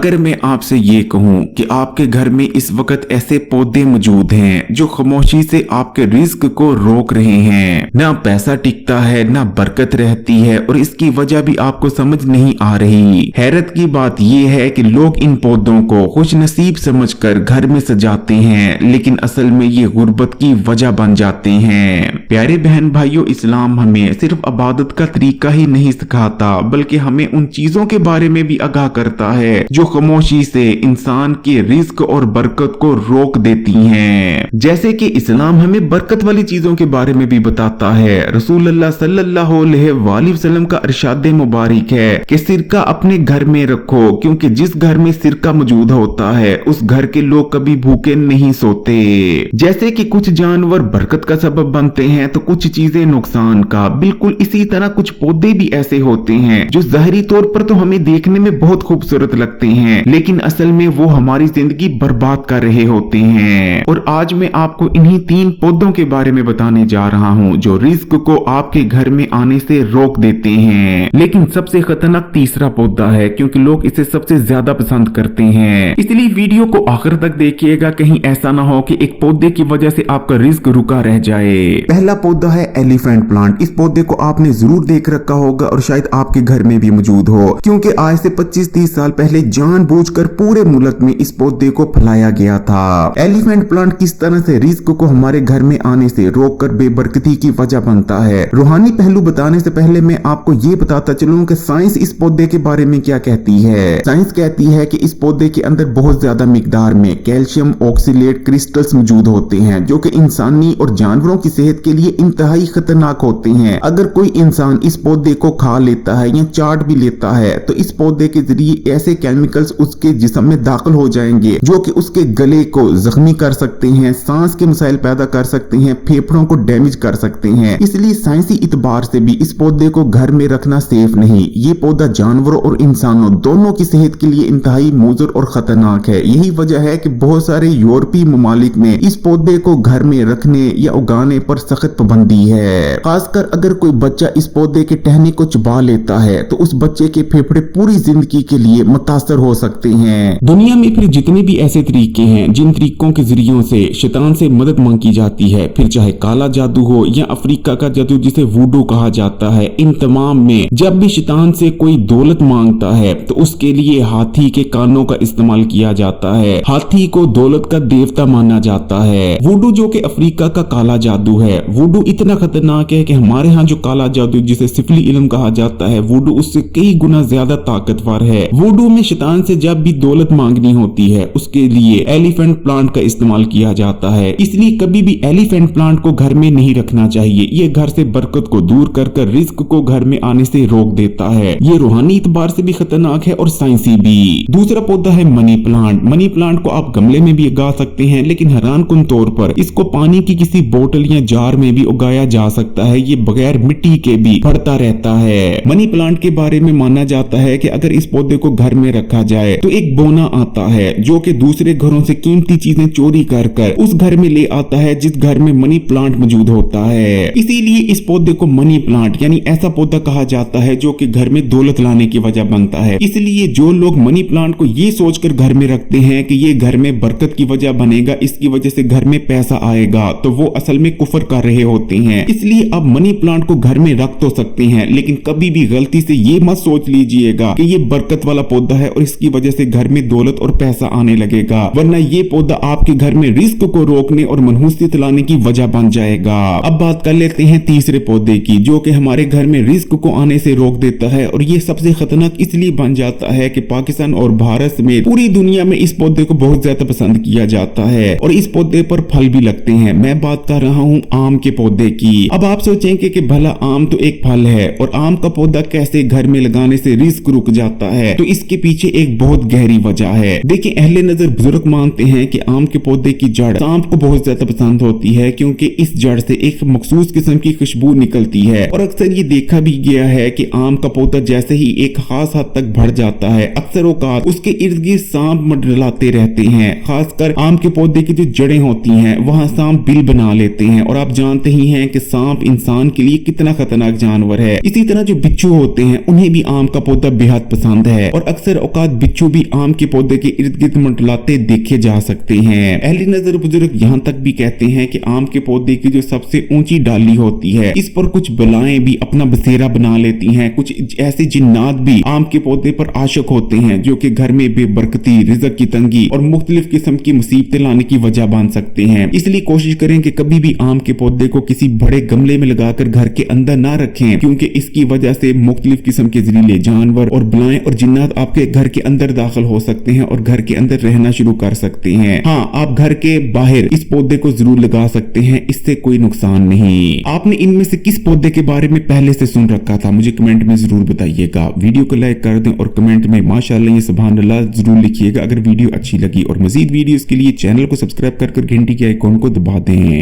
अगर मैं आपसे ये कहूँ कि आपके घर में इस वक्त ऐसे पौधे मौजूद हैं जो खामोशी से आपके रिस्क को रोक रहे हैं, ना पैसा टिकता है ना बरकत रहती है और इसकी वजह भी आपको समझ नहीं आ रही। हैरत की बात यह है कि लोग इन पौधों को खुशनसीब समझकर घर में सजाते हैं, लेकिन असल में ये गुर्बत की वजह बन जाते हैं। प्यारे बहन भाइयों, इस्लाम हमें सिर्फ इबादत का तरीका ही नहीं सिखाता बल्कि हमें उन चीजों के बारे में भी आगाह करता है जो खामोशी से इंसान के रिस्क और बरकत को रोक देती हैं। जैसे कि इस्लाम हमें बरकत वाली चीजों के बारे में भी बताता है। रसूल अल्लाह सल्लल्लाहु अलैहि वसल्लम का इरशाद मुबारक है कि सिरका अपने घर में रखो, क्योंकि जिस घर में सिरका मौजूद होता है उस घर के लोग कभी भूखे नहीं सोते। जैसे कि कुछ जानवर बरकत का सबब बनते हैं तो कुछ चीजें नुकसान का। बिल्कुल इसी तरह कुछ पौधे भी ऐसे होते हैं जो ज़ाहिरी तौर पर तो हमें देखने में बहुत खूबसूरत लगते हैं, लेकिन असल में वो हमारी जिंदगी बर्बाद कर रहे होते हैं। और आज मैं आपको इन्हीं 3 पौधों के बारे में बताने जा रहा हूँ जो रिस्क को आपके घर में आने से रोक देते हैं। लेकिन सबसे खतरनाक तीसरा पौधा है, क्योंकि लोग इसे सबसे ज्यादा पसंद करते हैं। इसलिए वीडियो को आखिर तक देखिएगा, कहीं ऐसा ना हो कि एक पौधे की वजह से आपका रिस्क रुका रह जाए। पहला पौधा है एलिफेंट प्लांट। इस पौधे को आपने जरूर देख रखा होगा और शायद आपके घर में भी मौजूद हो, क्योंकि आज से 25-30 साल पहले जानबूझकर पूरे मुल्क में इस पौधे को फैलाया गया था। एलिफेंट प्लांट किस तरह से रिस्क को हमारे घर में आने से रोककर बेबरकती की वजह बनता है। रूहानी पहलू बताने से पहले मैं आपको ये बताता चलूं कि साइंस इस पौधे के बारे में क्या कहती है। साइंस कहती है कि इस पौधे के अंदर बहुत ज्यादा मिकदार में कैल्शियम ऑक्सीलेट क्रिस्टल्स मौजूद होते हैं जो कि इंसानी और जानवरों की सेहत के लिए इंतहाई खतरनाक होते हैं। अगर कोई इंसान इस पौधे को खा लेता है या चाट भी लेता है तो इस पौधे के जरिए ऐसे केमिकल्स उसके जिस्म में दाखिल हो जाएंगे जो कि उसके गले को जख्मी कर सकते हैं, सांस के मसाइल पैदा कर सकते हैं, फेफड़ों को डैमेज कर सकते हैं। इसलिए साइंसी इतबार से भी इस पौधे को घर में रखना सेफ नहीं। ये पौधा जानवरों और इंसानों दोनों की सेहत के लिए इंतहाई मुज़र और खतरनाक है। यही वजह है कि बहुत सारे यूरोपीय ममालिक में इस पौधे को घर में रखने या उगाने पर सख्त पाबंदी है। खासकर अगर कोई बच्चा इस पौधे के टहनी को चबा लेता है तो उस बच्चे के फेफड़े पूरी जिंदगी के लिए मुतासर हो सकते हैं। दुनिया में फिर जितने भी ऐसे तरीके हैं जिन तरीकों के जरियों से शैतान से मदद मांगी जाती है, फिर चाहे काला जादू हो या अफ्रीका का जादू जिसे वूडू कहा जाता है, इन तमाम में जब भी शैतान से कोई दौलत मांगता है तो उसके लिए हाथी के कानों का इस्तेमाल किया जाता है। हाथी को दौलत का देवता माना जाता है। वूडू जो कि अफ्रीका का काला जादू है, वूडू इतना खतरनाक है कि हमारे यहाँ जो काला जादू जिसे सिफली इल्म कहा जाता है, वूडू उससे कई गुना ज्यादा ताकतवर है। वूडू में शैतान से जब भी दौलत मांगनी होती है उसके लिए एलिफेंट प्लांट का इस्तेमाल किया जाता है। इसलिए कभी भी एलिफेंट प्लांट को घर में नहीं रखना चाहिए। ये घर से बरकत को दूर कर रिस्क को घर में आने से रोक देता है। ये रूहानी इतबार से भी खतरनाक है और साइंसी भी। दूसरा पौधा है मनी प्लांट। मनी प्लांट को आप गमले में भी उगा सकते हैं, लेकिन हैरान कुन तौर पर इसको पानी की किसी बोतल या जार में भी उगाया जा सकता है। ये बगैर मिट्टी के भी बढ़ता रहता है। मनी प्लांट के बारे में माना जाता है कि अगर इस पौधे को घर में रखा जाए तो एक बोना आता है जो कि दूसरे घरों से कीमती चीजें चोरी कर उस घर में ले आता है जिस घर में मनी प्लांट मौजूद होता है। इसीलिए इस पौधे को मनी प्लांट यानी ऐसा पौधा कहा जाता है जो कि घर में दौलत लाने की वजह बनता है। इसलिए जो लोग मनी प्लांट को ये सोचकर घर में रखते हैं कि ये घर में बरकत की वजह बनेगा, इसकी वजह से घर में पैसा आएगा, तो वो असल में कुफर कर रहे होते हैं। इसलिए अब मनी प्लांट को घर में रख तो सकते हैं, लेकिन कभी भी गलती से ये मत सोच लीजिएगा कि ये बरकत वाला पौधा है और इसकी वजह से घर में दौलत और पैसा आने लगेगा, वरना ये पौधा आपके घर में रिस्क को रोकने और मनहूसियत लाने की वजह बन जाएगा। अब बात कर लेते हैं तीसरे पौधे की जो कि हमारे घर में रिस्क को आने से रोक देता है, और ये सबसे खतरनाक इसलिए बन जाता है कि पाकिस्तान और भारत समेत पूरी दुनिया में इस पौधे को बहुत ज्यादा पसंद किया जाता है और इस पौधे पर फल भी लगते हैं। मैं बात कर रहा हूँ आम के पौधे की। अब आप सोचेंगे कि भला आम तो एक फल है और आम का पौधा कैसे घर में लगाने से रिस्क रुक जाता है, तो इसके पीछे एक बहुत गहरी वजह है। देखिए, अहले नजर बुजुर्ग मानते हैं कि आम के पौधे की जड़ सांप को बहुत ज्यादा पसंद होती है, क्योंकि इस जड़ से एक मखसूस किस्म की खुशबू निकलती है। और अक्सर ये देखा भी गया है कि आम का पौधा जैसे ही एक खास हद तक बढ़ जाता है, अक्सर औकात उसके इर्द गिर्द सांप मंडराते रहते हैं। खासकर आम के पौधे की जो जड़ें होती हैं वहां सांप बिल बना लेते हैं, और आप जानते ही हैं कि सांप इंसान के लिए कितना खतरनाक जानवर है। इसी तरह जो बिच्छू होते हैं उन्हें भी आम का पौधा बेहद पसंद है, और अक्सर औकात बिच्छू भी आम के पौधे के इर्द गिर्द मंडलाते देखे जा सकते हैं। अहले नजर बुजुर्ग यहाँ तक भी कहते हैं कि आम के पौधे की जो सबसे ऊंची डाली होती है, इस पर कुछ बलाएं भी अपना बसेरा बना लेती हैं। कुछ ऐसे जिन्नात भी आम के पौधे पर आशिक होते हैं जो कि घर में बेबरकती, रिज़्क की तंगी और मुख्तलिफ किस्म की मुसीबतें लाने की वजह बन सकते हैं। इसलिए कोशिश करें कि कभी भी आम के पौधे को किसी बड़े गमले में लगाकर घर के अंदर ना रखें, क्योंकि इसकी वजह से मुख्तलिफ किस्म के जहरीले जानवर और बलाएं और जिन्नात आपके घर के अंदर दाखिल हो सकते हैं और घर के अंदर रहना शुरू कर सकते हैं। हाँ, आप घर के बाहर इस पौधे को जरूर लगा सकते हैं, इससे कोई नुकसान नहीं। आपने इनमें से किस पौधे के बारे में पहले से सुन रखा था, मुझे कमेंट में जरूर बताइएगा। वीडियो को लाइक कर दें और कमेंट में माशाअल्लाह या सुभान अल्लाह जरूर लिखिएगा अगर वीडियो अच्छी लगी, और मजीद वीडियोस के लिए चैनल को सब्सक्राइब कर घंटी के आइकॉन को दबा दें।